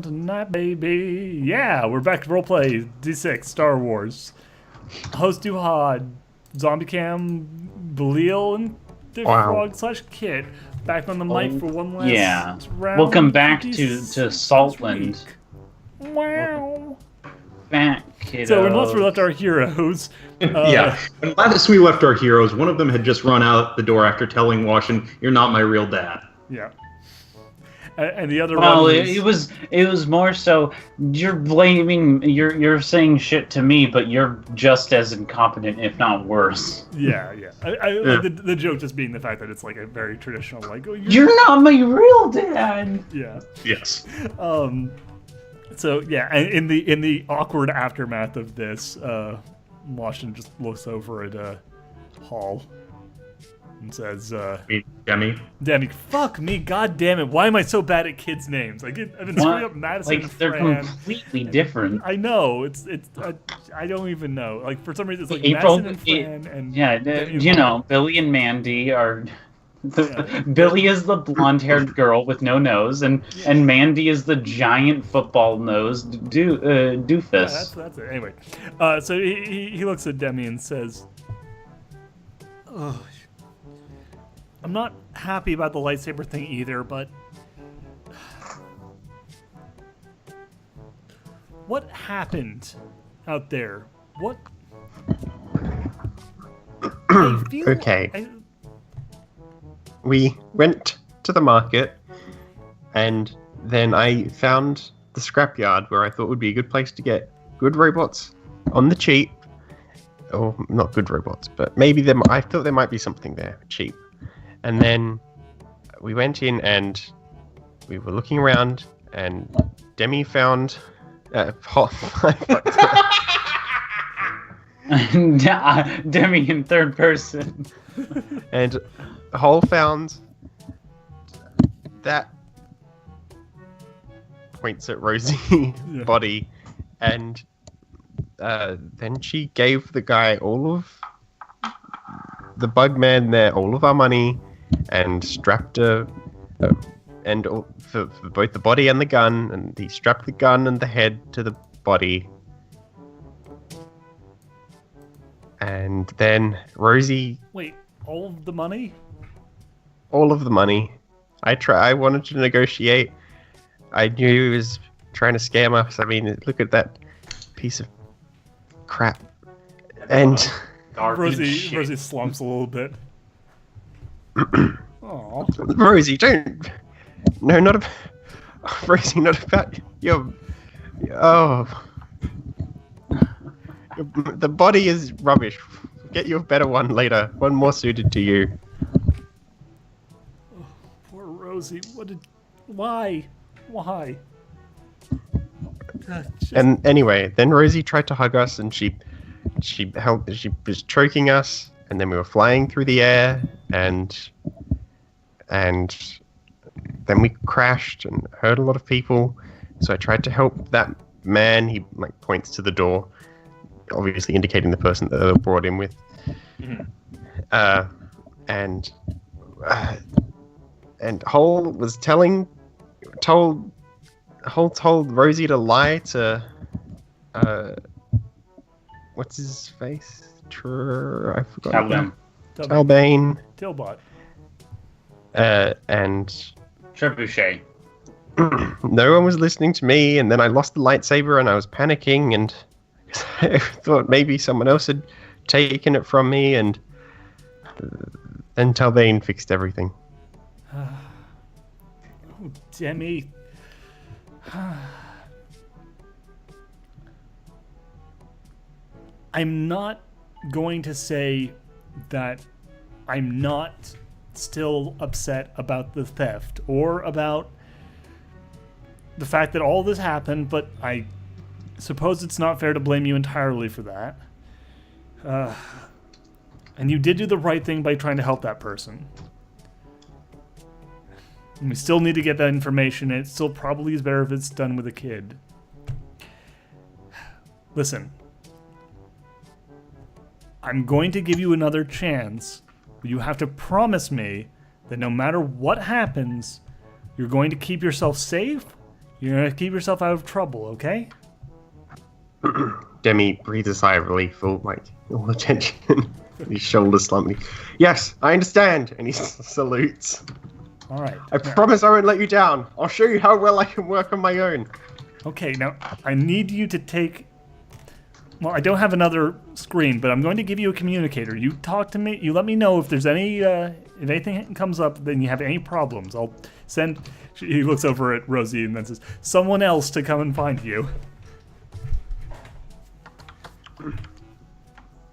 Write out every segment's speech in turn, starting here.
tonight, baby. Yeah, we're back to Roleplay D6 Star Wars. Host Duhad, Zombie Cam, Balile and the Frog / Kit back on the mic for one last round. Welcome back to Saltland. Wow. Back, kiddos. So unless we left our heroes. Yeah. When last we left our heroes, one of them had just run out the door after telling Washington, "You're not my real dad." Yeah. And the other one was... it was more so you're saying shit to me, but you're just as incompetent, if not worse. Yeah. The joke just being the fact that it's like a very traditional, like, oh, you're not my real dad. Yeah. Yes. So yeah, and in the awkward aftermath of this, Washington just looks over at Hall and says, Demi, fuck me, god damn it, why am I so bad at kids' names? Like, I've been screwing up Madison and they're Fran. completely different. I know, it's I don't even know. Like, for some reason, it's like April, Madison and Fran and... Yeah, Billy and Mandy are... Billy is the blonde-haired girl with no nose, and Mandy is the giant football-nosed doofus. Yeah, that's it. Anyway, so he looks at Demi and says, "Oh, I'm not happy about the lightsaber thing either, but what happened out there? What?" Okay. We went to the market, and then I found the scrapyard where I thought would be a good place to get good robots on the cheap. Or not good robots, but maybe I thought there might be something there cheap. And then we went in and we were looking around, and Demi found Demi in third person. And Hall found that points at Rosie's body, and then she gave the guy the bug man there all of our money, and strapped for both the body and the gun, and he strapped the gun and the head to the body. And then Rosie... Wait, all of the money? All of the money. I wanted to negotiate. I knew he was trying to scam us. I mean, look at that piece of crap. And Rosie slumps a little bit. Aww. Rosie, don't. No, not about. Rosie, not about your. Oh. The body is rubbish. Get you a better one later. One more suited to you. Oh, poor Rosie. Why? And anyway, then Rosie tried to hug us, and she was choking us, and then we were flying through the air, and then we crashed and hurt a lot of people. So I tried to help that man. He points to the door, obviously indicating the person that they were brought in with. Mm-hmm. And Hall was told Rosie to lie to what's his face? I forgot. Talbane. Tilbot. And Trebuchet. No one was listening to me, and then I lost the lightsaber, and I was panicking, and I thought maybe someone else had taken it from me, and then Talbane fixed everything. Oh, Demi. I'm not going to say that I'm not still upset about the theft or about the fact that all this happened, but I suppose it's not fair to blame you entirely for that. And you did do the right thing by trying to help that person. And we still need to get that information, and it still probably is better if it's done with a kid. Listen. I'm going to give you another chance, but you have to promise me that no matter what happens, you're going to keep yourself safe You're gonna keep yourself out of trouble, okay? Demi breathes a sigh of relief, all all the tension. His shoulders slumping. Yes, I understand. And he salutes. All right. I promise I won't let you down. I'll show you how well I can work on my own. Okay, now I need you to take. Well, I don't have another screen, but I'm going to give you a communicator. You talk to me. You let me know if there's any, if anything comes up, then you have any problems. I'll send. He looks over at Rosie and then says, "Someone else to come and find you."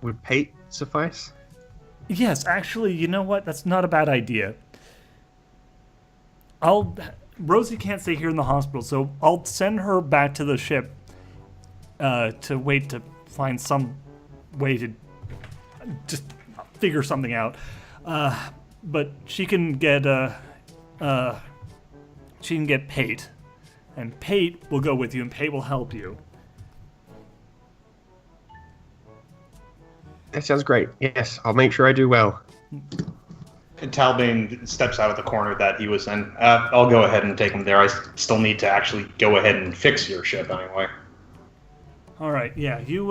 Would Pate suffice? Yes, actually, you know what? That's not a bad idea. Rosie can't stay here in the hospital, so I'll send her back to the ship to wait to find some way to just figure something out. But she can get Pate, and Pate will go with you, and Pate will help you. That sounds great. Yes, I'll make sure I do well. And Talbane steps out of the corner that he was in. I'll go ahead and take him there. I still need to actually go ahead and fix your ship anyway. All right. Yeah. You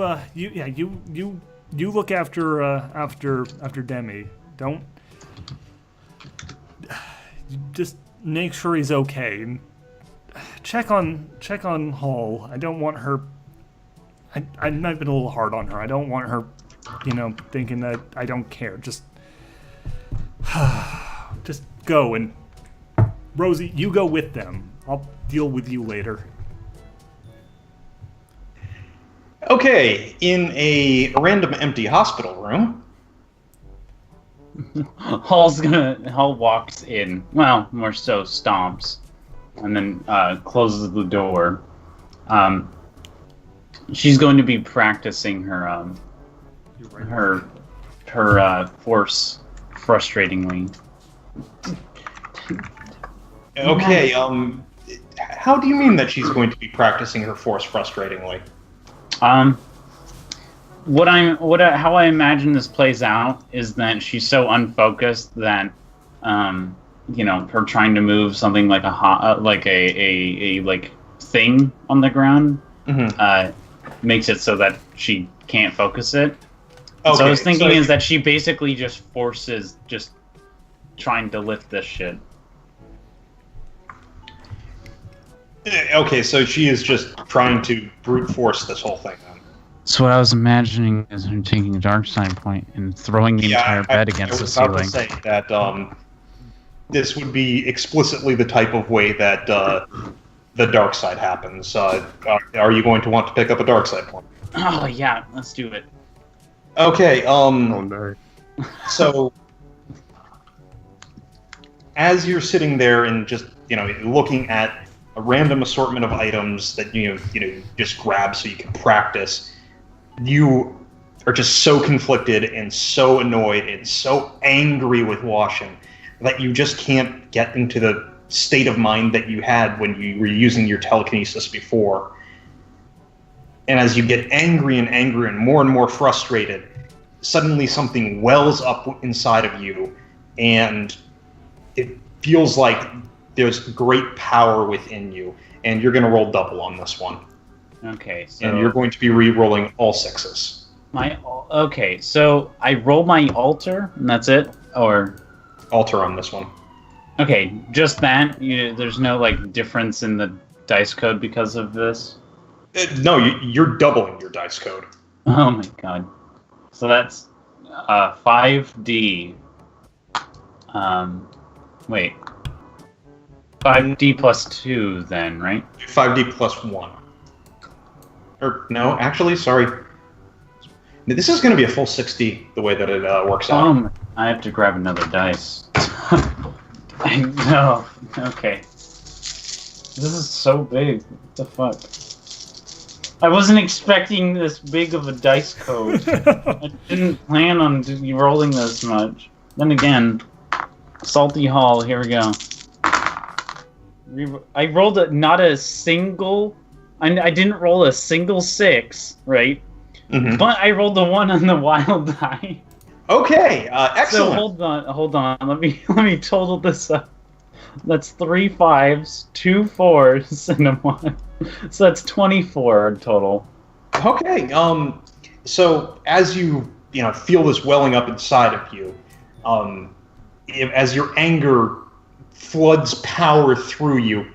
look after Demi. Don't. Just make sure he's okay. And check on Hall. I don't want her. I might have been a little hard on her. I don't want her, thinking that I don't care. Just go, and Rosie, you go with them. I'll deal with you later. Okay, in a random empty hospital room. Hall walks in. Well, more so stomps, and then closes the door. She's going to be practicing her force frustratingly. Okay, how do you mean that she's going to be practicing her force frustratingly? How I imagine this plays out is that she's so unfocused that, her trying to move something like a thing on the ground, makes it so that she can't focus it. Okay, so I was thinking is that she basically just forces just trying to lift this shit. Okay, so she is just trying to brute force this whole thing then. So what I was imagining is her taking a dark side point and throwing the entire bed against the ceiling. I was about to say that this would be explicitly the type of way that the dark side happens. Are you going to want to pick up a dark side point? Oh yeah, let's do it. Okay. Oh no. So as you're sitting there and just looking at a random assortment of items that you just grab so you can practice, you are just so conflicted and so annoyed and so angry with Washin that you just can't get into the state of mind that you had when you were using your telekinesis before. And as you get angry and more frustrated, suddenly something wells up inside of you, and it feels like there's great power within you, and you're going to roll double on this one. Okay, so... And you're going to be re-rolling all sixes. Okay, so I roll my alter, and that's it? Or... Alter on this one. Okay, just that? There's no, difference in the dice code because of this? No, you're doubling your dice code. Oh my god. So that's 5D. Wait. 5D plus 2 then, right? 5D plus 1. Or, no, actually, sorry. This is going to be a full 60, the way that it works out. I have to grab another dice. No. Okay. This is so big. What the fuck? I wasn't expecting this big of a dice code. I didn't plan on rolling this much. Then again, Salty Hall, here we go. I rolled not a single... I didn't roll a single 6, right? Mm-hmm. But I rolled the 1 on the wild die. Okay, excellent. So hold on. Let me total this up. That's 3 5s, 2 4s, and a 1. So that's 24 total. Okay. So as you feel this welling up inside of you, as your anger floods power through you,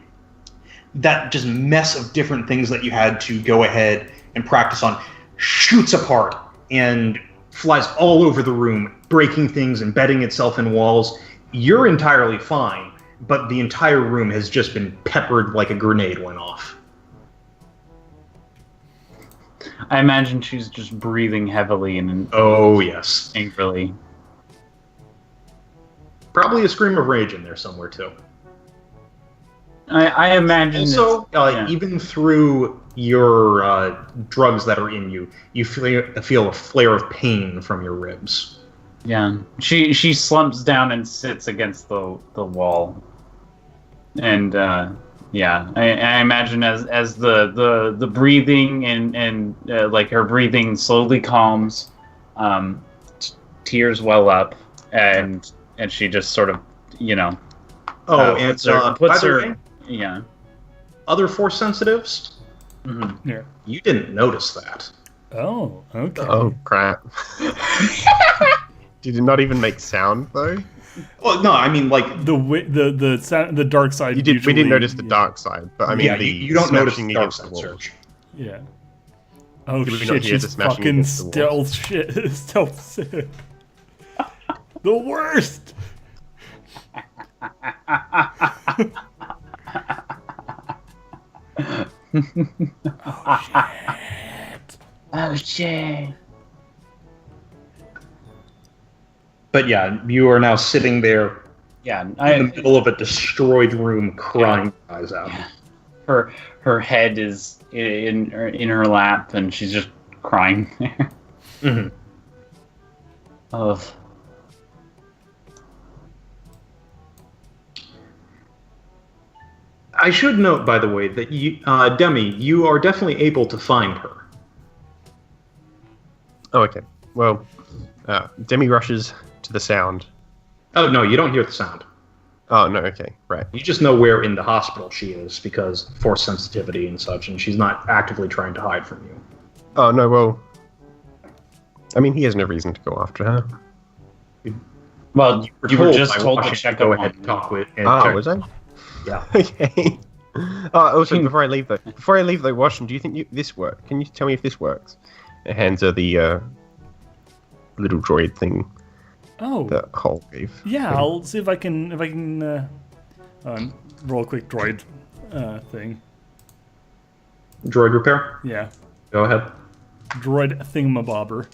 that just mess of different things that you had to go ahead and practice on shoots apart and flies all over the room, breaking things, embedding itself in walls. You're entirely fine, but the entire room has just been peppered like a grenade went off. I imagine she's just breathing heavily and Oh, yes. angrily. Probably a scream of rage in there somewhere, too. I imagine. Also, even through your drugs that are in you, you feel a flare of pain from your ribs. Yeah, she slumps down and sits against the wall, and yeah, I imagine as the breathing and like her breathing slowly calms, tears well up, and she just sort of puts her yeah. Other force sensitives? Mm-hmm. Yeah. You didn't notice that. Oh, okay. Oh crap! Did it not even make sound though? Well, no, I mean like the dark side. You did. Usually, we didn't notice the dark side, but I mean, you don't notice the smashing dark against side the wall. surge. Yeah. Oh Did we not shit! hear the She's smashing fucking against the stealth shit. Stealth sick. The worst. Oh shit! But yeah, you are now sitting there Yeah, in the middle of a destroyed room, crying your eyes out. Yeah. Her head is in her lap, and she's just crying there. Mm-hmm. Oh. I should note, by the way, that you, Demi, you are definitely able to find her. Oh, okay. Well, Demi rushes to the sound. Oh no, you don't hear the sound. Oh no, okay, right. You just know where in the hospital she is because force sensitivity and such, and she's not actively trying to hide from you. Oh no, well, I mean, he has no reason to go after her. Well, you were just by told to Washington check go up ahead on and talk with. And Ah, check- was I? Yeah. Okay. Also, before I leave though, Washington, do you think this works? Can you tell me if this works? It hands her the little droid thing Oh. that Hall gave. Yeah, I'll see if I can roll a quick droid thing. Droid repair. Yeah, Go ahead. droid thingamabobber.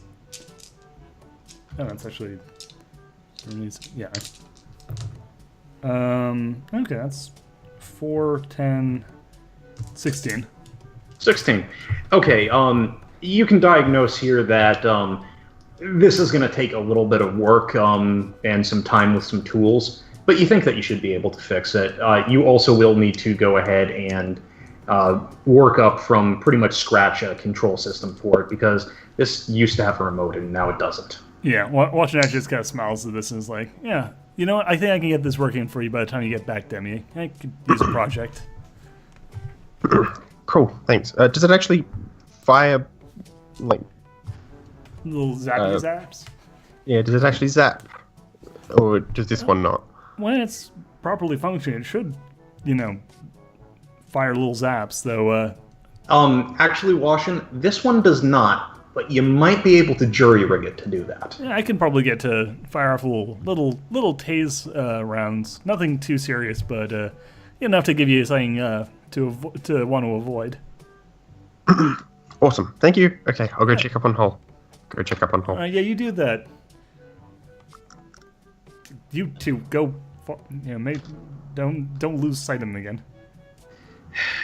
Oh, that's actually yeah. Okay, that's 4, 10, 16. 16. Okay. You can diagnose here that this is going to take a little bit of work and some time with some tools, but you think that you should be able to fix it. You also will need to go ahead and work up from pretty much scratch a control system for it because this used to have a remote and now it doesn't. Yeah, watching that just kind of smiles at this and is like, yeah, you know what? I think I can get this working for you by the time you get back, Demi. I could use a project. Cool, thanks. Does it actually fire, like, Little zappy zaps. yeah, does it actually zap? Or does this one not? When it's properly functioning, it should, fire little zaps, though. Actually, Washington, this one does not, but you might be able to jury rig it to do that. Yeah, I can probably get to fire off little tase rounds. Nothing too serious, but enough to give you something to want to avoid. Awesome, thank you. Okay, I'll go check up on Hall. Yeah, you do that. You two go. Maybe don't lose sight of him again.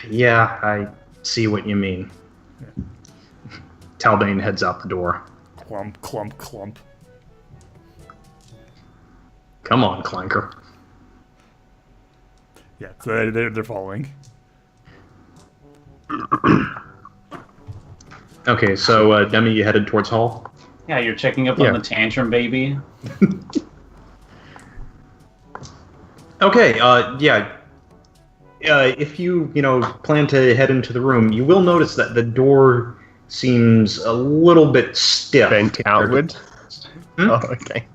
Yeah, I see what you mean. Yeah. Talbane heads out the door. Clump, clump, clump. Come on, Clanker. Yeah, so they're following. Okay, so Demi, you headed towards Hall? Yeah, you're checking up on the tantrum baby. Okay, yeah. If you plan to head into the room, you will notice that the door seems a little bit stiff. Bent outward. Hmm? Oh, okay.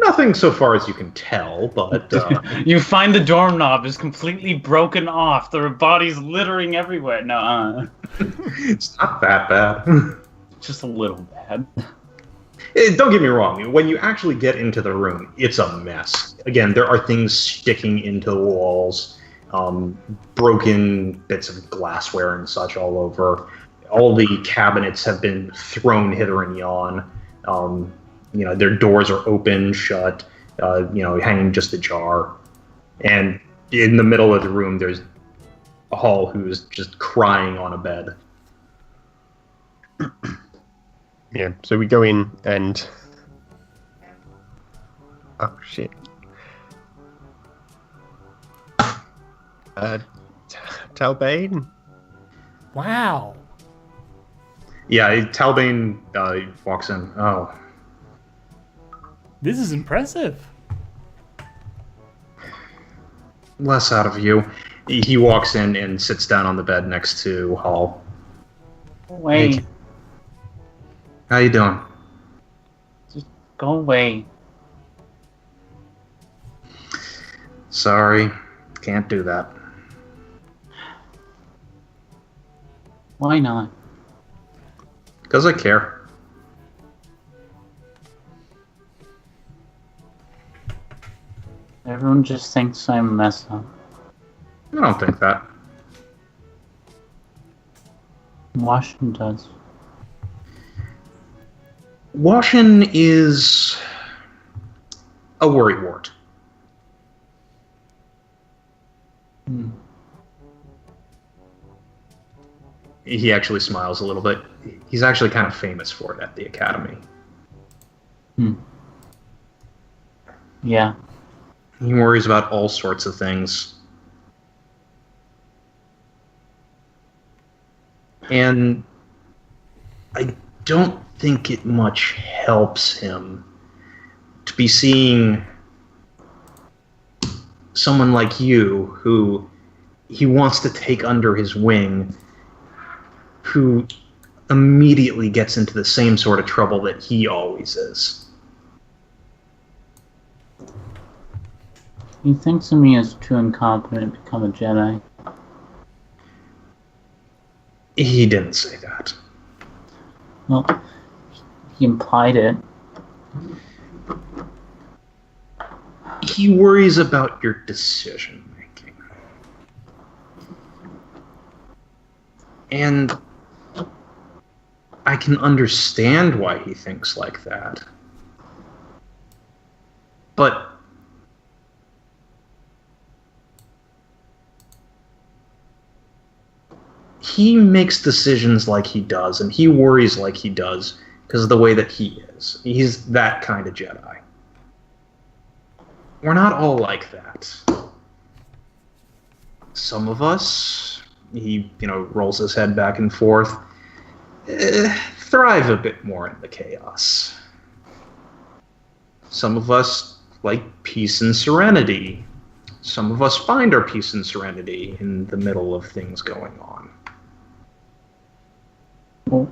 Nothing so far as you can tell, but You find the doorknob is completely broken off. There are bodies littering everywhere. No, it's not that bad. just a little bad. Don't get me wrong. When you actually get into the room, it's a mess. Again, there are things sticking into the walls, broken bits of glassware and such all over. All the cabinets have been thrown hither and yon. Their doors are open, shut, hanging just ajar. And in the middle of the room, there's Hall who's just crying on a bed. Yeah, so we go in and... Oh, shit. Talbane? Wow. Yeah, Talbane walks in. Oh. This is impressive. Less out of you. He walks in and sits down on the bed next to Hall. Wait. Hey, how you doing? Just go away. Sorry, can't do that. Why not? Because I care. Everyone just thinks I'm a mess up. I don't think that. Washington does. Washin is a worrywart. He actually smiles a little bit. He's actually kind of famous for it at the academy. Yeah. He worries about all sorts of things. And I don't think it much helps him to be seeing someone like you who he wants to take under his wing, who immediately gets into the same sort of trouble that he always is. He thinks of me as too incompetent to become a Jedi. He didn't say that. Well, he implied it. He worries about your decision making. And I can understand why he thinks like that. But he makes decisions like he does, and he worries like he does because of the way that he is. He's that kind of Jedi. We're not all like that. Some of us, he, rolls his head back and forth, thrive a bit more in the chaos. Some of us like peace and serenity. Some of us find our peace and serenity in the middle of things going on. Well,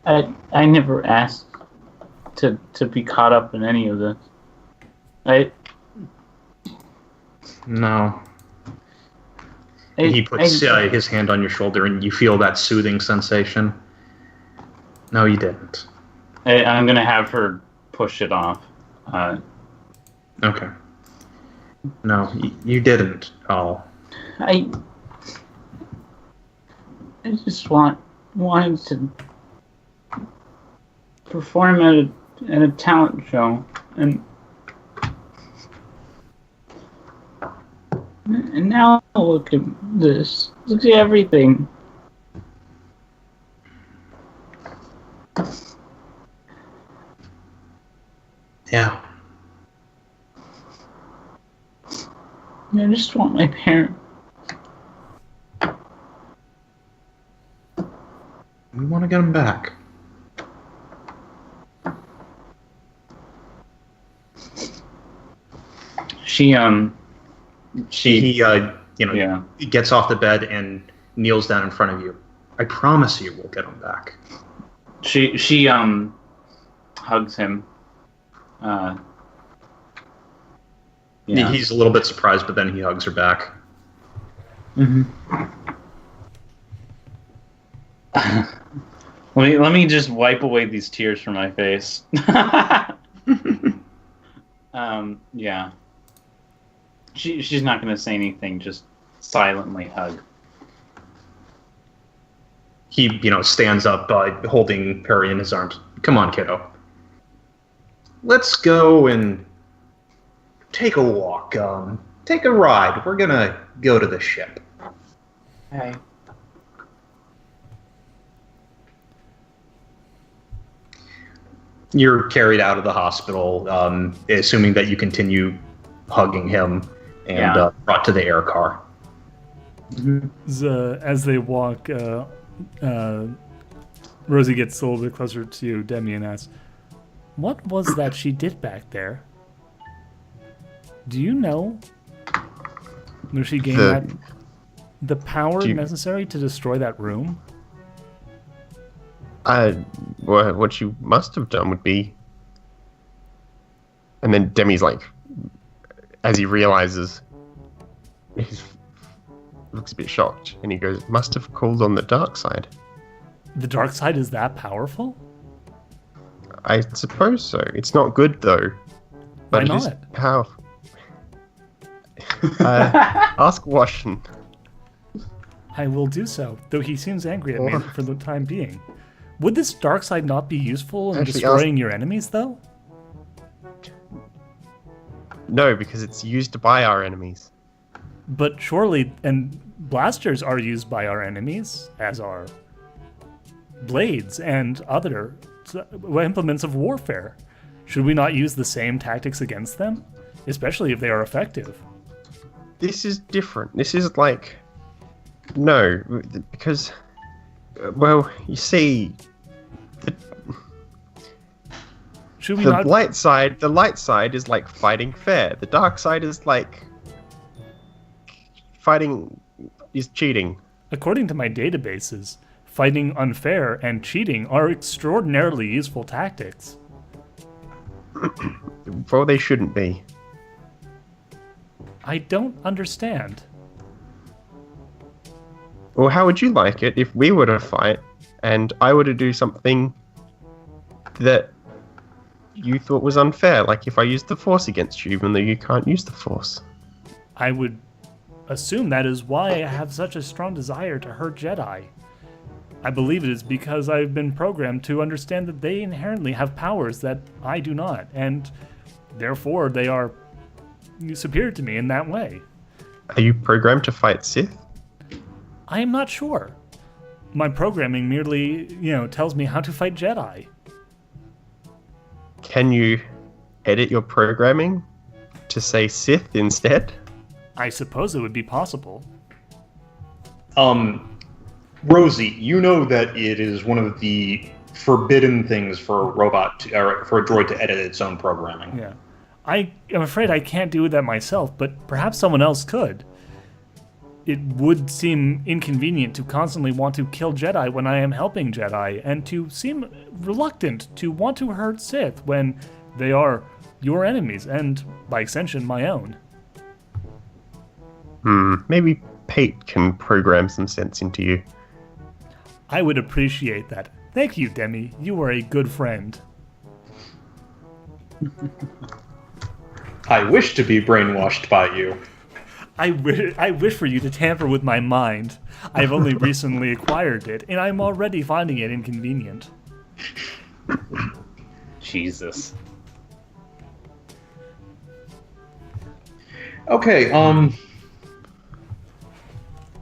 I never asked to be caught up in any of this. No. He puts his hand on your shoulder and you feel that soothing sensation. No, you didn't. I'm going to have her push it off. Okay. No, you didn't, Hall. I just wanted to perform at a talent show, and now look at this. Look at everything. Yeah. I just want my parents. We want to get him back. She He yeah. he gets off the bed and kneels down in front of you. I promise you, we'll get him back. She hugs him. Yeah. He's a little bit surprised, but then he hugs her back. Mm-hmm. let me just wipe away these tears from my face. Yeah. She's not going to say anything, just silently hug. He, stands up, holding Perry in his arms. Come on, kiddo. Let's go and take a walk. Take a ride. We're gonna go to the ship. Hey. You're carried out of the hospital, assuming that you continue hugging him, and brought to the air car. As they walk, Rosie gets a little bit closer to Demi and asks, "What was that she did back there? Do you know? Did she gain the power necessary to destroy that room?" What you must have done would be... And then Demi's like, as he realizes, he looks a bit shocked, and he goes, "Must have called on the dark side." The dark side is that powerful? I suppose so. It's not good, though. But Why it is not? powerful. Ask Washin. I will do so, though he seems angry at me for the time being. Would this dark side not be useful in destroying your enemies, though? No, because it's used by our enemies. But surely, and blasters are used by our enemies, as are blades and other implements of warfare. Should we not use the same tactics against them? Especially if they are effective. This is different. This is like... No, because... Well, you see... Should we the not... light side is like fighting fair. The dark side is like... Fighting is cheating. According to my databases, fighting unfair and cheating are extraordinarily useful tactics. Well, they shouldn't be. I don't understand. Well, how would you like it if we were to fight and I were to do something that you thought was unfair? Like if I used the Force against you, even though you can't use the Force. I would assume that is why I have such a strong desire to hurt Jedi. I believe it is because I've been programmed to understand that they inherently have powers that I do not, and therefore they are superior to me in that way. Are you programmed to fight Sith? I am not sure. My programming merely, tells me how to fight Jedi. Can you edit your programming to say Sith instead? I suppose it would be possible. Rosie, you know that it is one of the forbidden things for a robot or for a droid to edit its own programming. Yeah. I am afraid I can't do that myself, but perhaps someone else could. It would seem inconvenient to constantly want to kill Jedi when I am helping Jedi, and to seem reluctant to want to hurt Sith when they are your enemies, and, by extension, my own. Maybe Pate can program some sense into you. I would appreciate that. Thank you, Demi. You are a good friend. I wish to be brainwashed by you. I wish for you to tamper with my mind. I've only recently acquired it, and I'm already finding it inconvenient. Jesus. Okay,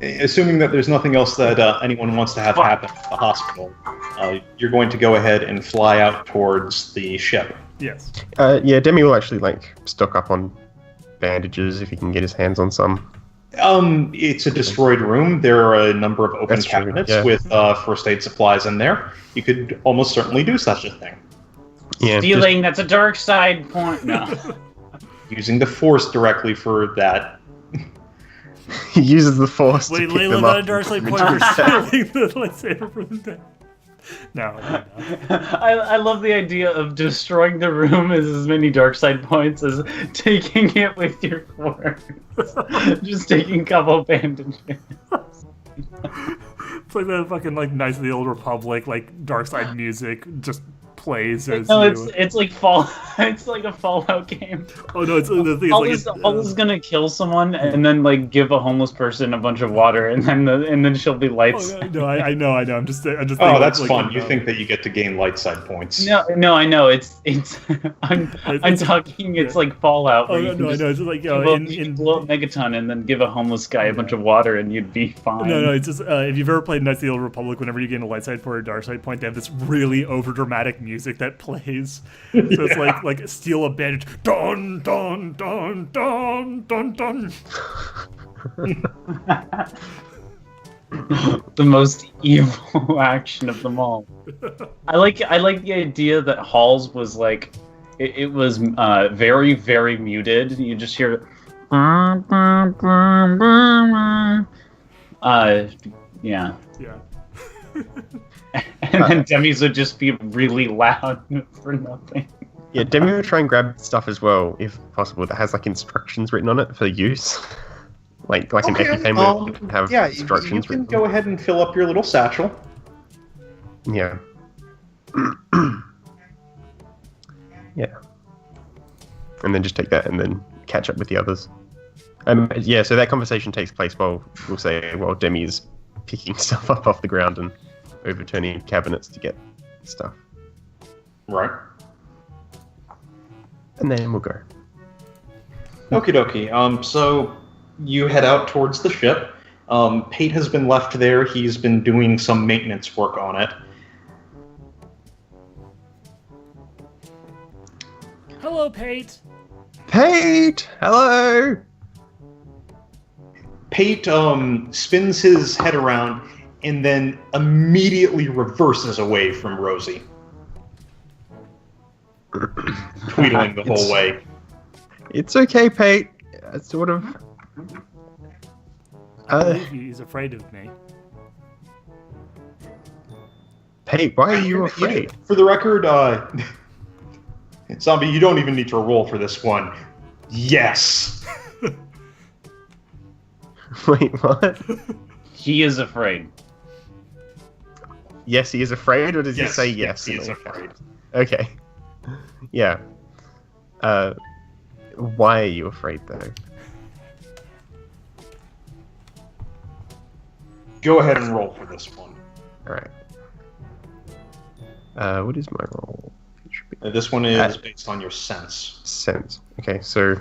assuming that there's nothing else that anyone wants to have happen at the hospital, you're going to go ahead and fly out towards the ship. Yes. Yeah, Demi will actually stock up on bandages if he can get his hands on some. It's a destroyed room. There are a number of open cabinets with first aid supplies in there. You could almost certainly do such a thing. Yeah, Stealing, that's a dark side point. No. using the Force directly for that. He uses the Force Wait, to pick Layla them got up. a dark side point for stealing the lightsaber from the dead. No. I love the idea of destroying the room as many dark side points as taking it with your Force. Just taking a couple bandages. It's like the fucking like Knights of the Old Republic, like dark side music just plays as No, you. it's like it's like a Fallout game. Oh no, it's the thing. Paul is gonna kill someone and then like give a homeless person a bunch of water and then she'll be lights. Oh, no, I know. I'm just. Oh, thinking, that's like, fun. You think that you get to gain light side points. No, I know. It's I'm talking. It's like Fallout. Oh Where no, you can I just know. It's just like blow up Megaton and then give a homeless guy a bunch of water and you'd be fine. No, it's just if you've ever played Knights of the Old Republic, whenever you gain a light side point or a dark side point, they have this really overdramatic music that plays. So it's like steal a bandage, dun dun dun dun dun dun. The most evil action of them all. I like the idea that Halls was like it was very very muted. You just hear yeah. And then Demi's would just be really loud for nothing. Yeah, Demi will try and grab stuff as well, if possible, that has like instructions written on it for use. like an EpiPen would have instructions you can written. go ahead and fill up your little satchel. Yeah. Yeah. And then just take that and then catch up with the others. Yeah, so that conversation takes place while Demi is picking stuff up off the ground and overturning cabinets to get stuff. Right. And then we'll go. Okie dokie. So you head out towards the ship. Pate has been left there. He's been doing some maintenance work on it. Hello, Pate. Pate! Hello! Pate spins his head around and then immediately reverses away from Rosie. Tweedling the whole way. It's okay, Pate. Sort of. I believe he's afraid of me. Pate, why are you afraid? For the record, Zombie, you don't even need to roll for this one. Yes! Wait, what? He is afraid. Yes, he is afraid, or does he say yes? He is afraid. Okay. Yeah. Why are you afraid, though? Go ahead and roll for this one. Alright. What is my roll? This one is based on your sense. Sense. Okay, so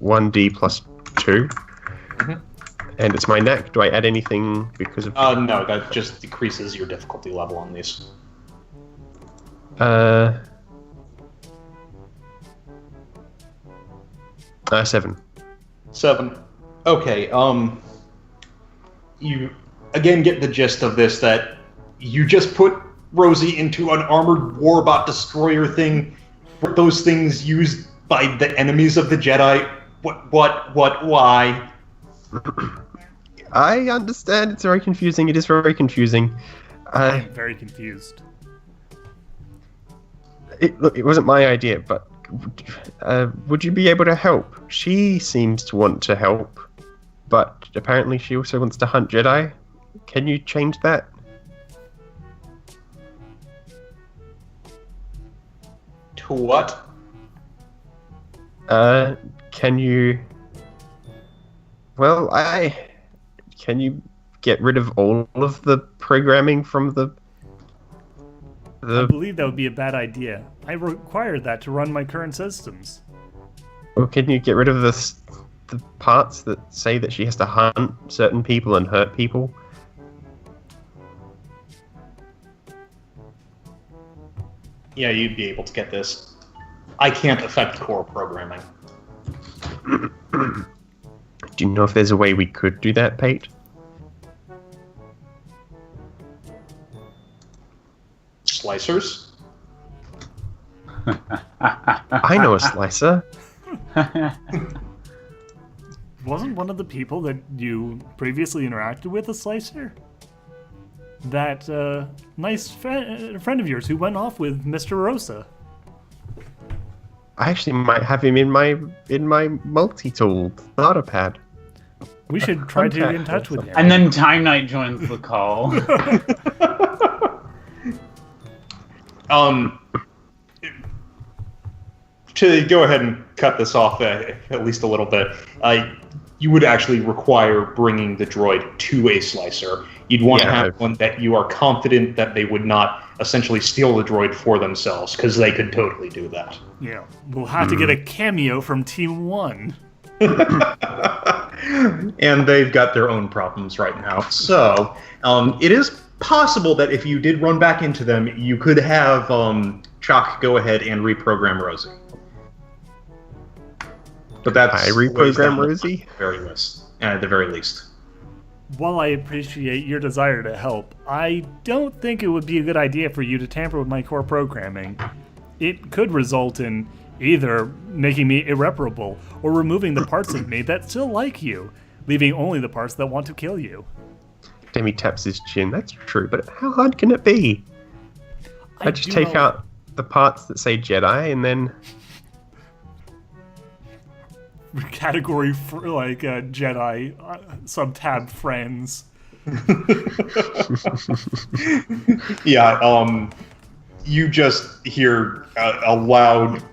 1d plus 2. Mm-hmm. And it's my knack. Do I add anything because of... No, that just decreases your difficulty level on these. 7. 7. Okay, you again get the gist of this, that you just put Rosie into an armored warbot destroyer thing. Were those things used by the enemies of the Jedi? Why? I understand. It's very confusing. It is very confusing. I'm very confused. Look, it wasn't my idea, but would you be able to help? She seems to want to help, but apparently she also wants to hunt Jedi. Can you change that? To what? Can you... Well, Can you get rid of all of the programming from the... I believe that would be a bad idea. I require that to run my current systems. Or can you get rid of the parts that say that she has to hunt certain people and hurt people? Yeah, you'd be able to get this. I can't affect core programming. Do you know if there's a way we could do that, Pate? Slicers? I know a slicer. Wasn't one of the people that you previously interacted with a slicer? That nice friend of yours who went off with Mr. Rosa. I actually might have him in my multi-tool data pad. We should try to get in touch with him. And then Time Knight joins the call. To go ahead and cut this off at least a little bit, you would actually require bringing the droid to a slicer. You'd want to have one that you are confident that they would not essentially steal the droid for themselves, because they could totally do that. Yeah, we'll have to get a cameo from Team 1. And they've got their own problems right now. So, it is possible that if you did run back into them, you could have Chalk go ahead and reprogram Rosie. But that's I reprogram Rosie? At the very least. While I appreciate your desire to help, I don't think it would be a good idea for you to tamper with my core programming. It could result in either making me irreparable or removing the parts of me that still like you, leaving only the parts that want to kill you. Demi taps his chin. That's true, but how hard can it be? I just take out the parts that say Jedi and then... Category for Jedi sub-tab friends. Yeah, you just hear a loud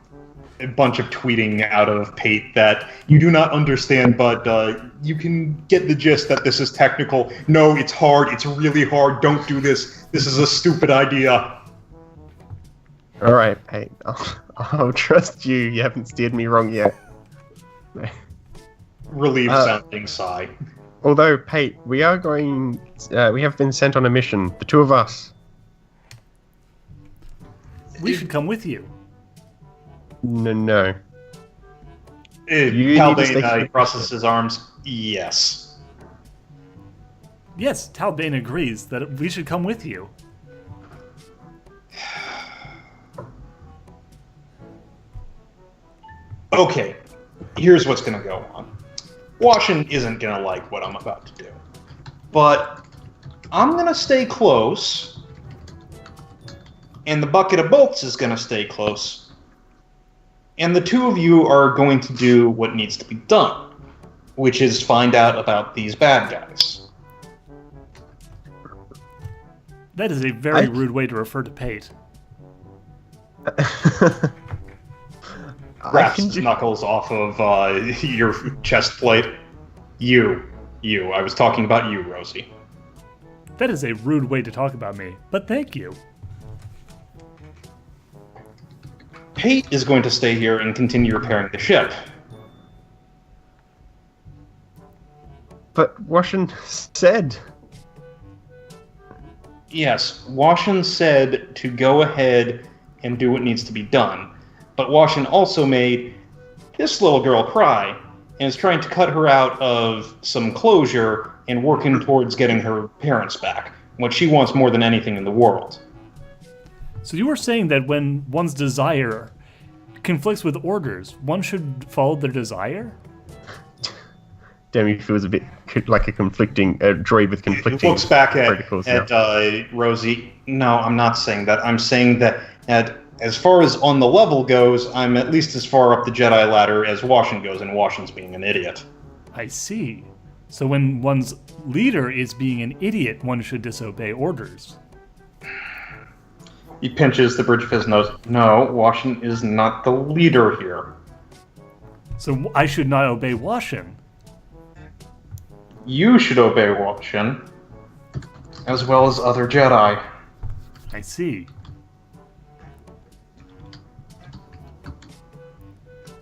bunch of tweeting out of Pate that you do not understand, but you can get the gist that this is technical. No, it's hard. It's really hard. Don't do this. This is a stupid idea. All right, Pate. I'll trust you. You haven't steered me wrong yet. Relieved sounding sigh. Although, Pate, we are going... we have been sent on a mission. The two of us. We should come with you. No. Haldane crosses his arms. Yes. Yes, Talbane agrees that we should come with you. Okay, here's what's going to go on. Washin isn't going to like what I'm about to do. But I'm going to stay close, and the Bucket of Bolts is going to stay close, and the two of you are going to do what needs to be done, which is find out about these bad guys. That is a very rude way to refer to Pate. Grabs knuckles off of your chest plate. You. I was talking about you, Rosie. That is a rude way to talk about me, but thank you. Pate is going to stay here and continue repairing the ship. But Washin said... Yes, Washin said to go ahead and do what needs to be done. But Washin also made this little girl cry and is trying to cut her out of some closure and working towards getting her parents back, what she wants more than anything in the world. So you were saying that when one's desire conflicts with orders, one should follow their desire? Demi feels a bit like a droid with conflicting... He looks back at Rosie. No, I'm not saying that. I'm saying that as far as on the level goes, I'm at least as far up the Jedi ladder as Washin goes, and Washin's being an idiot. I see. So when one's leader is being an idiot, one should disobey orders. He pinches the bridge of his nose. No, Washin is not the leader here. So I should not obey Washin. You should obey Washin, as well as other Jedi. I see.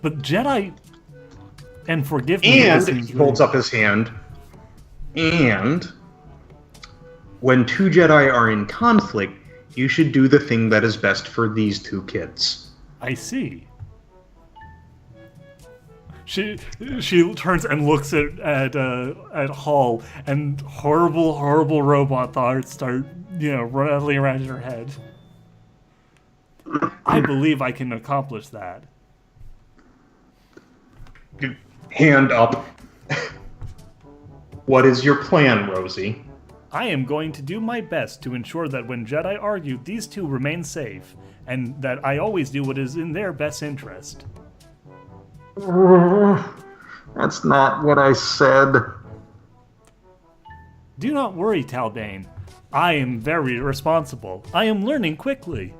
But Jedi, and forgive me... And he holds up his hand, and when two Jedi are in conflict, you should do the thing that is best for these two kids. I see. She turns and looks at Hall, and horrible robot thoughts start, rattling around in her head. I believe I can accomplish that. hand up. What is your plan, Rosie? I am going to do my best to ensure that when Jedi argue, these two remain safe, and that I always do what is in their best interest. That's not what I said. Do not worry, Talbane. I am very responsible. I am learning quickly.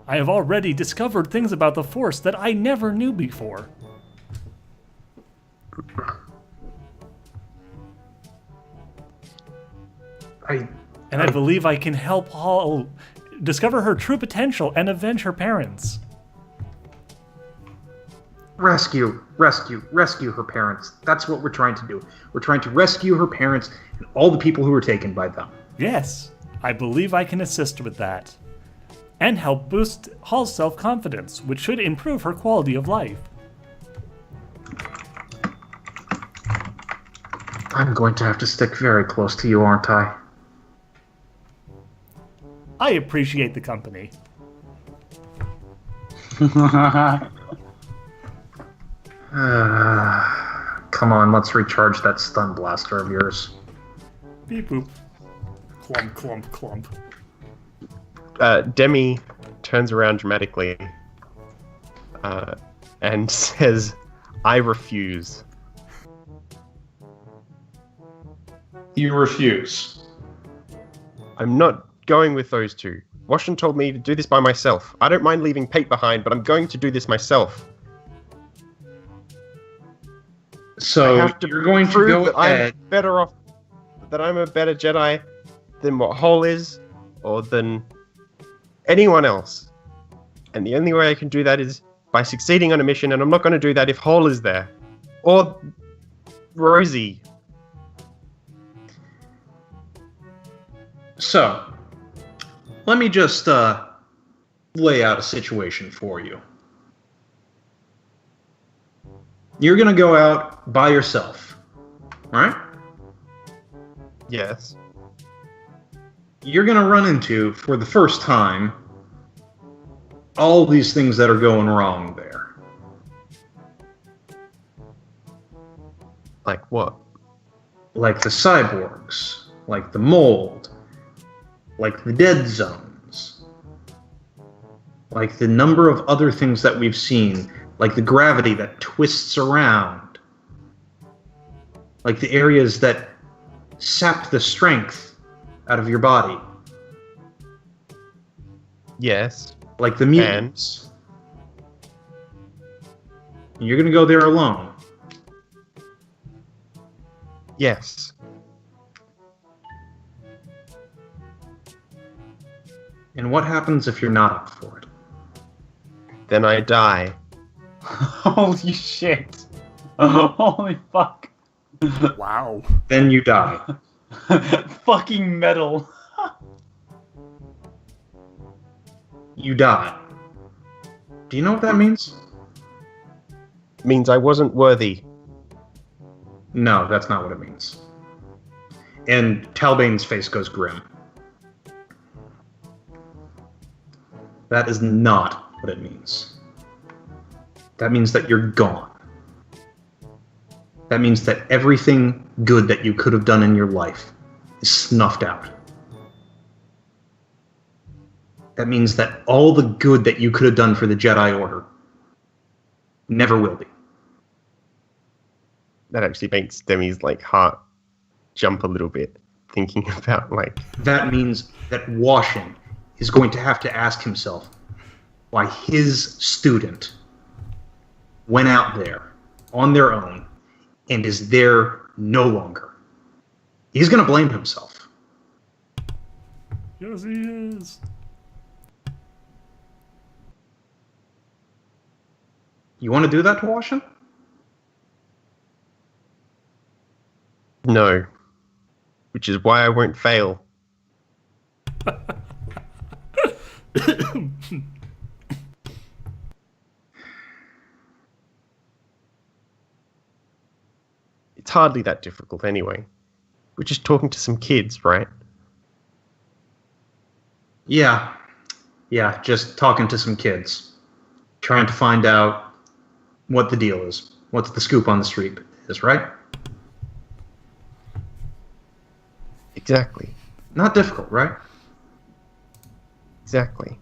I have already discovered things about the Force that I never knew before. And I believe I can help Hall discover her true potential and avenge her parents. Rescue her parents. That's what we're trying to do. We're trying to rescue her parents and all the people who were taken by them. Yes, I believe I can assist with that. And help boost Hall's self-confidence, which should improve her quality of life. I'm going to have to stick very close to you, aren't I? I appreciate the company. Come on, let's recharge that stun blaster of yours. Beep boop. Clump, clump, clump. Demi turns around dramatically and says, I refuse. You refuse. I'm not going with those two. Washington told me to do this by myself. I don't mind leaving Pate behind, but I'm going to do this myself. So you're going to go ahead. I'm better off, that I'm a better Jedi than what Hall is, or than anyone else. And the only way I can do that is by succeeding on a mission, and I'm not going to do that if Hall is there. Or Rosie. So, let me just lay out a situation for you. You're going to go out by yourself, right? Yes. You're going to run into, for the first time, all these things that are going wrong there. Like what? Like the cyborgs, like the mold, like the dead zones, like the number of other things that we've seen, like the gravity that twists around, like the areas that sap the strength out of your body. Yes. Like the mutants. And you're going to go there alone. Yes. And what happens if you're not up for it? Then I die. Holy shit. Holy fuck. Wow. Then you die. Fucking metal. You die. Do you know what that means? Means I wasn't worthy. No, that's not what it means. And Talbane's face goes grim. That is not what it means. That means that you're gone. That means that everything good that you could have done in your life is snuffed out. That means that all the good that you could have done for the Jedi Order never will be. That actually makes Demi's heart jump a little bit, thinking about That means that Washington is going to have to ask himself why his student went out there on their own and is there no longer. He's going to blame himself. Yes, he is. You want to do that to Washington? no. Which is why I won't fail. It's hardly that difficult anyway. We're just talking to some kids, right? Yeah, just talking to some kids. Trying to find out what the deal is. What's the scoop on the street is, right? Exactly. Not difficult, right? Exactly.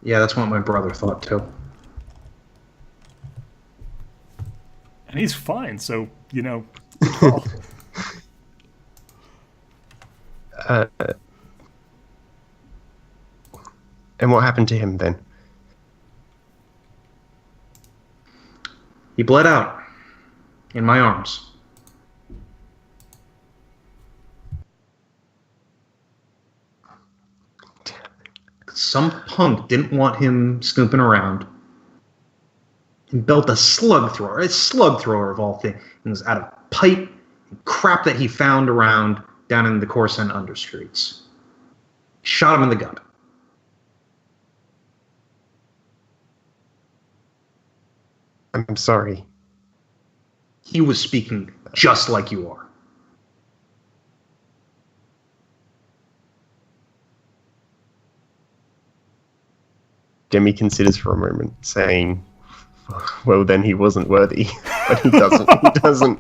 Yeah, that's what my brother thought too. And he's fine, so, you know, good call. And what happened to him then? He bled out in my arms. Some punk didn't want him snooping around and built a slug thrower of all things, out of pipe and crap that he found around down in the Coruscant understreets. Shot him in the gut. I'm sorry. He was speaking just like you are. Demi considers for a moment, saying, well, then he wasn't worthy. But he doesn't. He doesn't.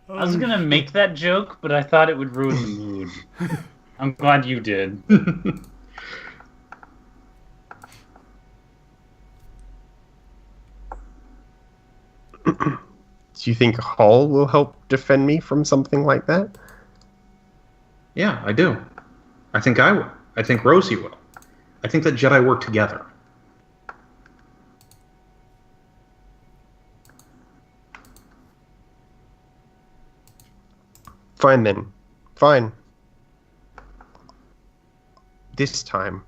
I was gonna make that joke, but I thought it would ruin the mood. I'm glad you did. Do you think Hall will help defend me from something like that? Yeah, I do. I think I will. I think Rosie will. I think that Jedi work together. Fine then. Fine. This time,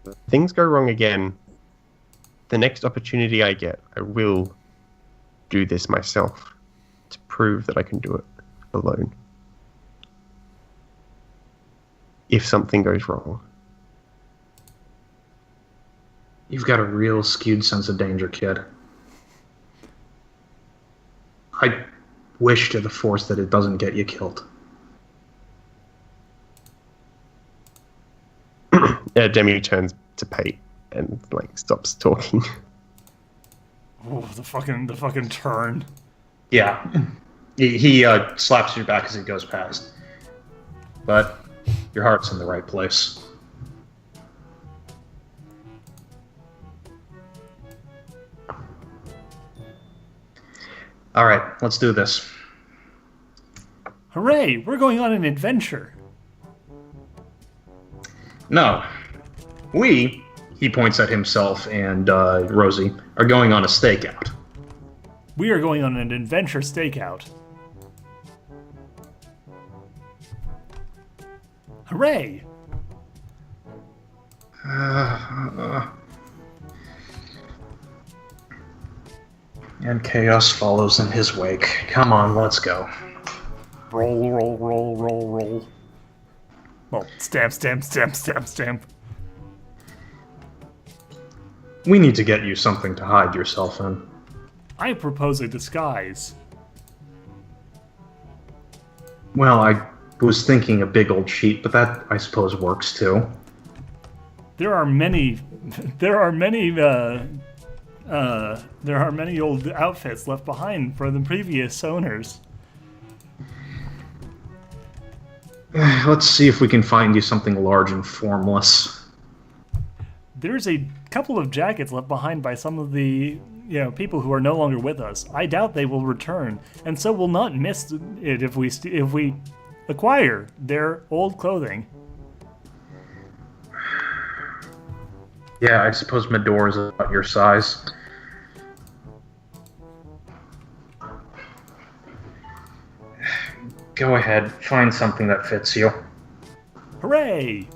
if things go wrong again, the next opportunity I get, I will do this myself to prove that I can do it alone. If something goes wrong. You've got a real skewed sense of danger, kid. I wish to the Force that it doesn't get you killed. Yeah, Demi turns to Pate and stops talking. Oh, the fucking turn. Yeah. He slaps your back as he goes past. But your heart's in the right place. All right, let's do this. Hooray! We're going on an adventure. No. We, he points at himself and Rosie, are going on a stakeout. We are going on an adventure stakeout. Hooray! And chaos follows in his wake. Come on, let's go. Roll, roll, roll, roll, roll. Well, stamp, stamp, stamp, stamp, stamp. We need to get you something to hide yourself in. I propose a disguise. Well, I was thinking a big old sheet, but that, I suppose, works too. There are many old outfits left behind for the previous owners. Let's see if we can find you something large and formless. There's a couple of jackets left behind by some of the people who are no longer with us. I doubt they will return, and so we'll not miss it if we acquire their old clothing. Yeah, I suppose Medora's about your size. Go ahead, find something that fits you. Hooray!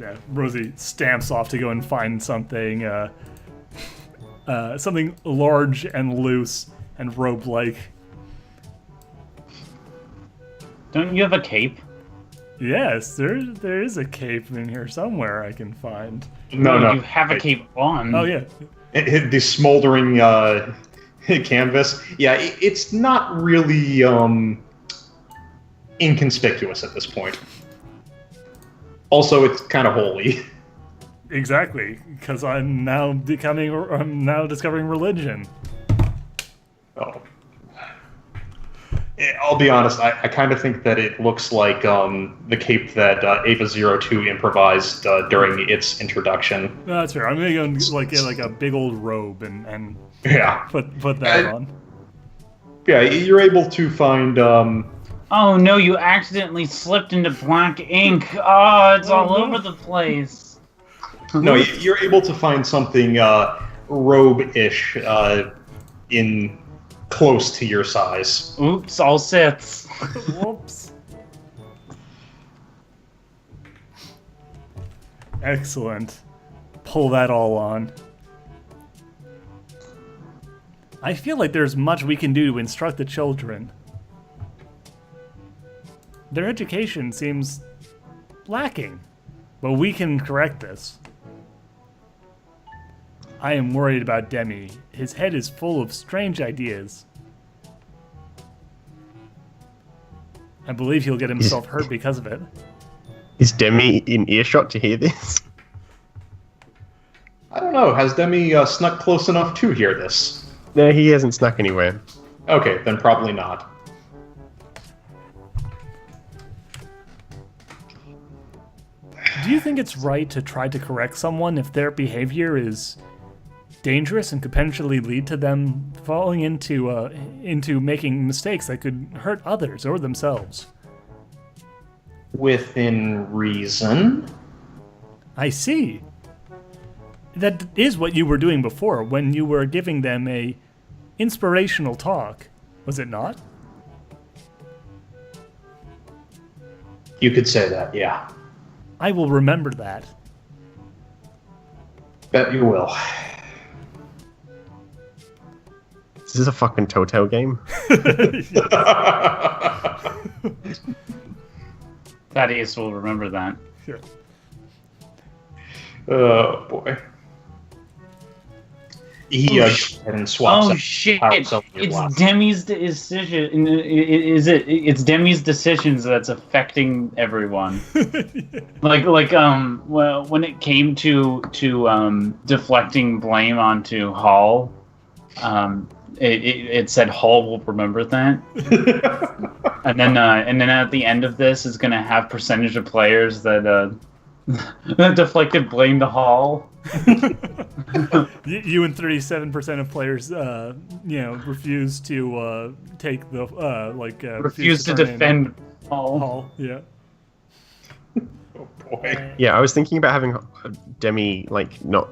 Yeah, Rosie stamps off to go and find something, something large and loose and robe-like. Don't you have a cape? Yes, there is a cape in here somewhere I can find. No. You have a cape on. Oh yeah. The smoldering canvas. Yeah, it's not really inconspicuous at this point. Also, it's kind of holy. Exactly, because I'm now discovering religion. Oh. I'll be honest, I kind of think that it looks like the cape that Ava02 improvised during its introduction. No, that's fair. I'm gonna go get like a big old robe and Yeah. put that on. Yeah, you're able to find... Oh no, you accidentally slipped into black ink. Oh, it's all over the place. No, you're able to find something robe-ish in close to your size. Oops, all sits. Whoops. Excellent. Pull that all on. I feel like there's much we can do to instruct the children. Their education seems lacking, but we can correct this. I am worried about Demi. His head is full of strange ideas. I believe he'll get himself hurt because of it. Is Demi in earshot to hear this? I don't know, has Demi snuck close enough to hear this? No, he hasn't snuck anywhere. Okay, then probably not. Do you think it's right to try to correct someone if their behavior is dangerous and could potentially lead to them falling into making mistakes that could hurt others or themselves? Within reason. I see. That is what you were doing before when you were giving them a inspirational talk, was it not? You could say that, yeah. I will remember that. Bet you will. Is this a fucking Telltale game? Thaddeus will remember that. Sure. Oh boy. He goes ahead and swaps. Oh out shit! power cell to your It's left. Demi's decision. It's Demi's decisions that's affecting everyone. Well, when it came to deflecting blame onto Hall, it said Hall will remember that. and then at the end of this is gonna have percentage of players that deflected blame to Hall. You and 37% of players, refuse to take the refuse to turn in defend Hall. Hall. Yeah. Oh boy. Yeah, I was thinking about having Demi not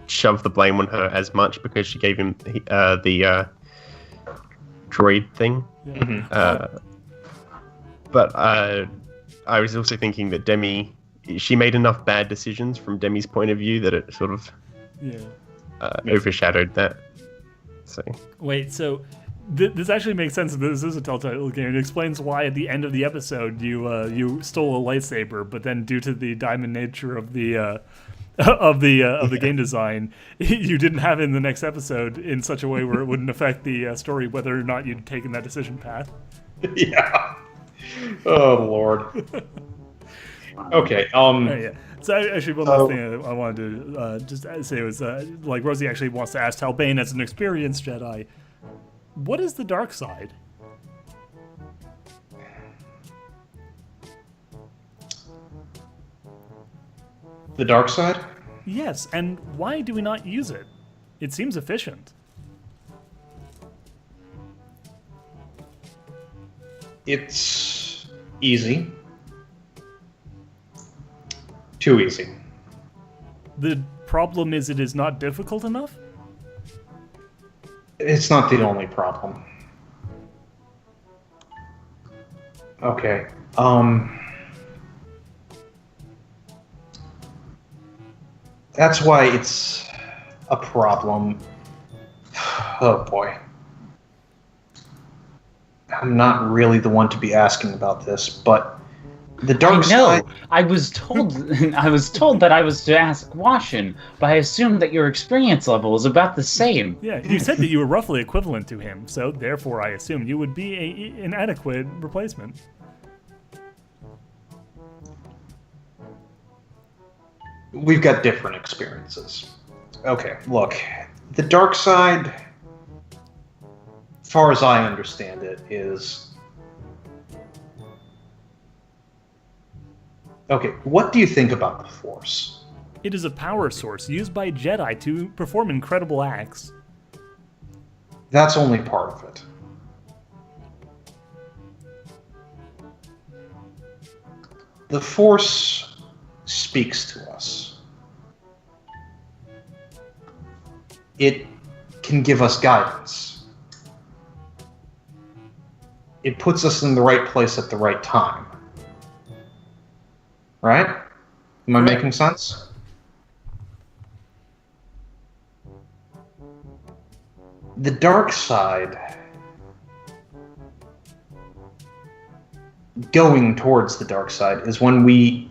shove the blame on her as much because she gave him the droid thing. Yeah. Mhm. But I was also thinking that Demi, she made enough bad decisions from Demi's point of view that it sort of overshadowed that. So Wait, so this actually makes sense. This is a Telltale game. It explains why at the end of the episode you stole a lightsaber, but then due to the diamond nature of the game design, you didn't have it in the next episode in such a way where it wouldn't affect the story whether or not you'd taken that decision path. Yeah. Oh lord. Okay. Oh, yeah. So actually, one last thing I wanted to just say was Rosie actually wants to ask Talbane as an experienced Jedi, what is the dark side? The dark side? Yes, and why do we not use it? It seems efficient. It's easy. Too easy. The problem is it is not difficult enough? It's not the only problem. Okay. That's why it's a problem. Oh boy. I'm not really the one to be asking about this, but the dark side. I was told that I was to ask Washin, but I assumed that your experience level was about the same. Yeah, you said that you were roughly equivalent to him, so therefore I assumed you would be an adequate replacement. we've got different experiences. Okay, look, the dark side, as far as I understand it, is... Okay, what do you think about the Force? It is a power source used by Jedi to perform incredible acts. That's only part of it. The Force speaks to us. It can give us guidance. It puts us in the right place at the right time. Right? Am I making sense? The dark side, going towards the dark side, is when we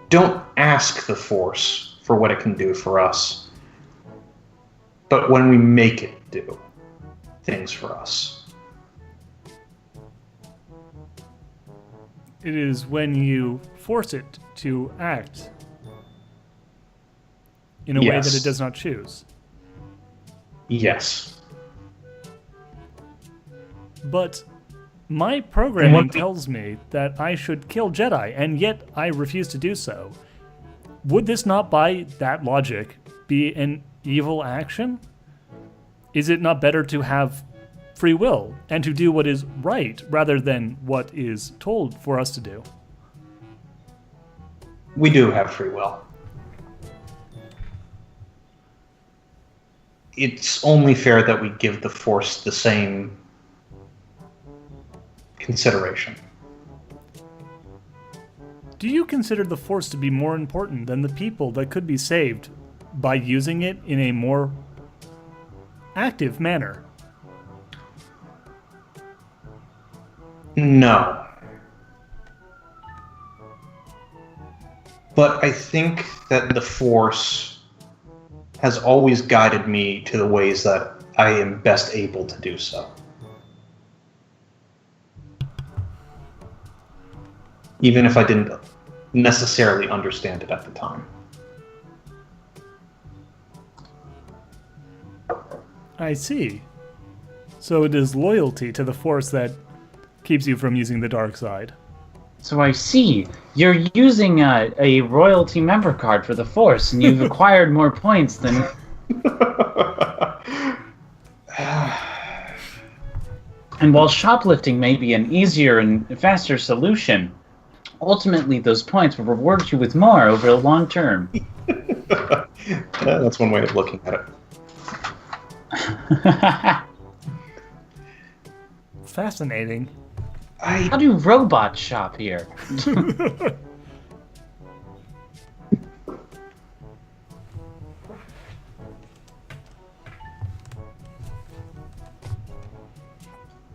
don't ask the Force for what it can do for us, but when we make it do things for us. It is when you force it to act in a way that it does not choose. Yes. But my programming tells me that I should kill Jedi, and yet I refuse to do so. Would this not, by that logic, be an evil action? Is it not better to have free will and to do what is right rather than what is told for us to do? We do have free will. It's only fair that we give the Force the same consideration. Do you consider the Force to be more important than the people that could be saved by using it in a more active manner? No. But I think that the Force has always guided me to the ways that I am best able to do so. Even if I didn't necessarily understand it at the time. I see. So it is loyalty to the Force that keeps you from using the dark side. So I see. You're using a royalty member card for the Force, and you've acquired more points than... And while shoplifting may be an easier and faster solution, ultimately those points will reward you with more over the long term. That's one way of looking at it. Fascinating. How do robots shop here?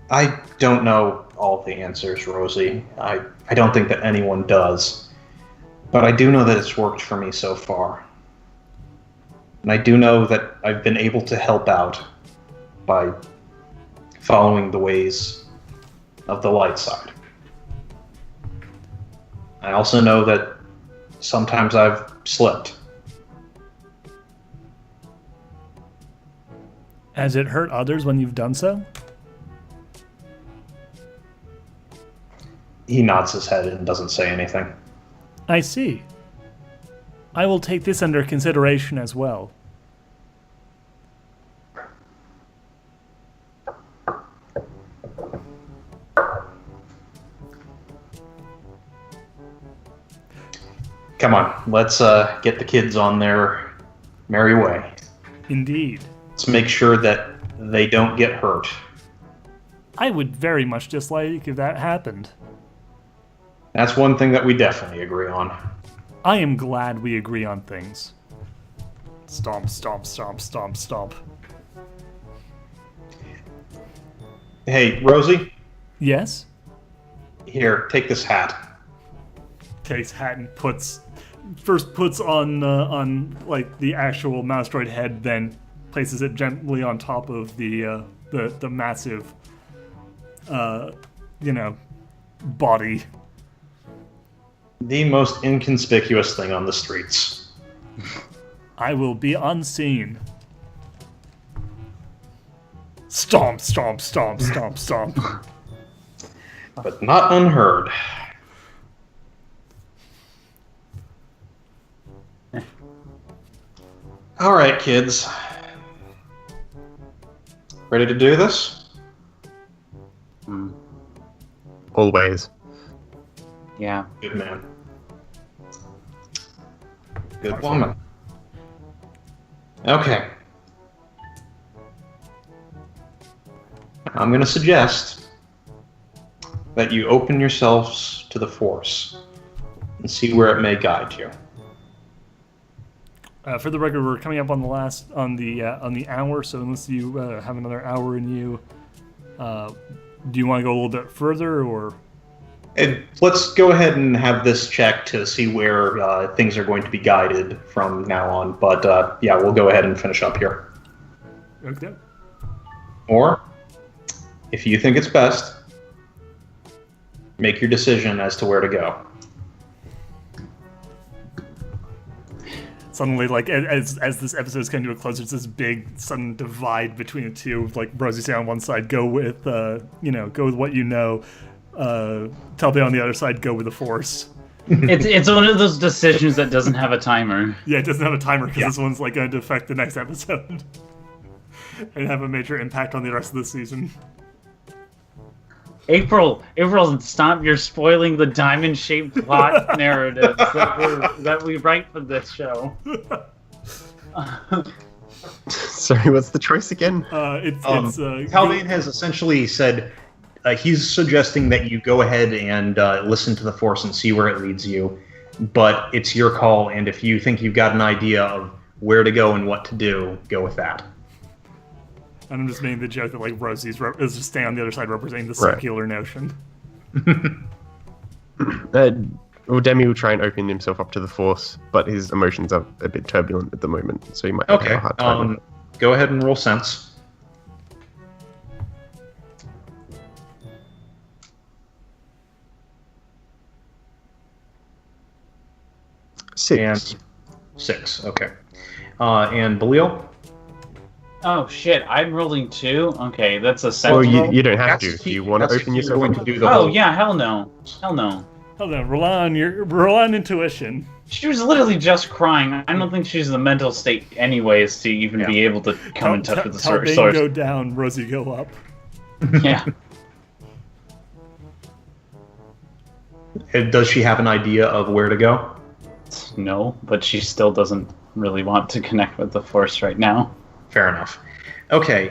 I don't know all the answers, Rosie. I don't think that anyone does. But I do know that it's worked for me so far. And I do know that I've been able to help out by following the ways of the light side. I also know that sometimes I've slipped. Has it hurt others when you've done so? He nods his head and doesn't say anything. I see. I will take this under consideration as well. Come on, let's get the kids on their merry way. Indeed. Let's make sure that they don't get hurt. I would very much dislike if that happened. That's one thing that we definitely agree on. I am glad we agree on things. Stomp, stomp, stomp, stomp, stomp. Hey, Rosie? Yes? Here, take this hat. Takes hat and puts on like the actual mouse droid head, then places it gently on top of the massive body. The most inconspicuous thing on the streets. I will be unseen. Stomp, stomp, stomp, stomp, stomp. But not unheard. All right, kids. Ready to do this? Always. Yeah. Good man. Good woman. Okay. I'm going to suggest that you open yourselves to the Force and see where it may guide you. For the record, we're coming up on the hour, so unless you have another hour in you, do you want to go a little bit further, or? And let's go ahead and have this check to see where things are going to be guided from now on. But yeah, we'll go ahead and finish up here. Okay. Or, if you think it's best, make your decision as to where to go. Suddenly, like, as this episode is coming to a close, there's this big sudden divide between the two. Like, Rosie say on one side, go with, go with what you know. Telpe on the other side, go with the Force. It's one of those decisions that doesn't have a timer. Yeah, it doesn't have a timer because this one's like going to affect the next episode and have a major impact on the rest of the season. April, stop! You're spoiling the diamond-shaped plot narratives that we write for this show. Sorry, what's the choice again? Talbane has essentially said he's suggesting that you go ahead and listen to the Force and see where it leads you, but it's your call, and if you think you've got an idea of where to go and what to do, go with that. And I'm just making the joke that, like, Rosie's is just staying on the other side representing the circular notion. Well, Demi will try and open himself up to the Force, but his emotions are a bit turbulent at the moment, so he might have a hard time with it. Go ahead and roll sense. Six. And 6, okay. And Balile? Oh shit! I'm rolling 2. Okay, that's a 7. Well, you don't have to. Do you want to open yourself going up? to do the Oh whole... yeah, hell no. Hold on, rely on intuition. She was literally just crying. I don't think she's in the mental state anyways to even be able to come in touch with the source. Talbane go down, Rosie go up. Yeah. Does she have an idea of where to go? No, but she still doesn't really want to connect with the Force right now. Fair enough. Okay,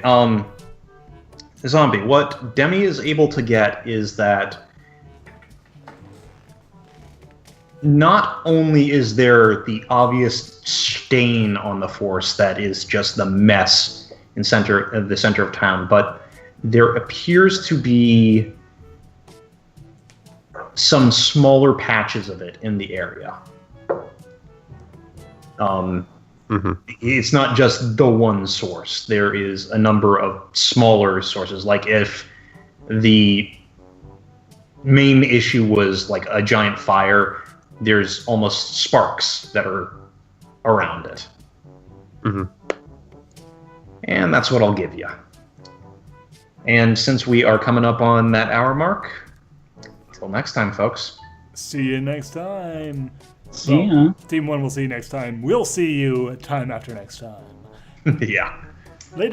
Zombie, what Demi is able to get is that not only is there the obvious stain on the Force that is just the mess in the center of town, but there appears to be some smaller patches of it in the area. It's not just the one source. There is a number of smaller sources. Like if the main issue was like a giant fire, there's almost sparks that are around it. And that's what I'll give you. And since we are coming up on that hour mark, until next time, folks. See you next time. See ya. Team 1 will see you next time. We'll see you time after next time. Yeah. Later.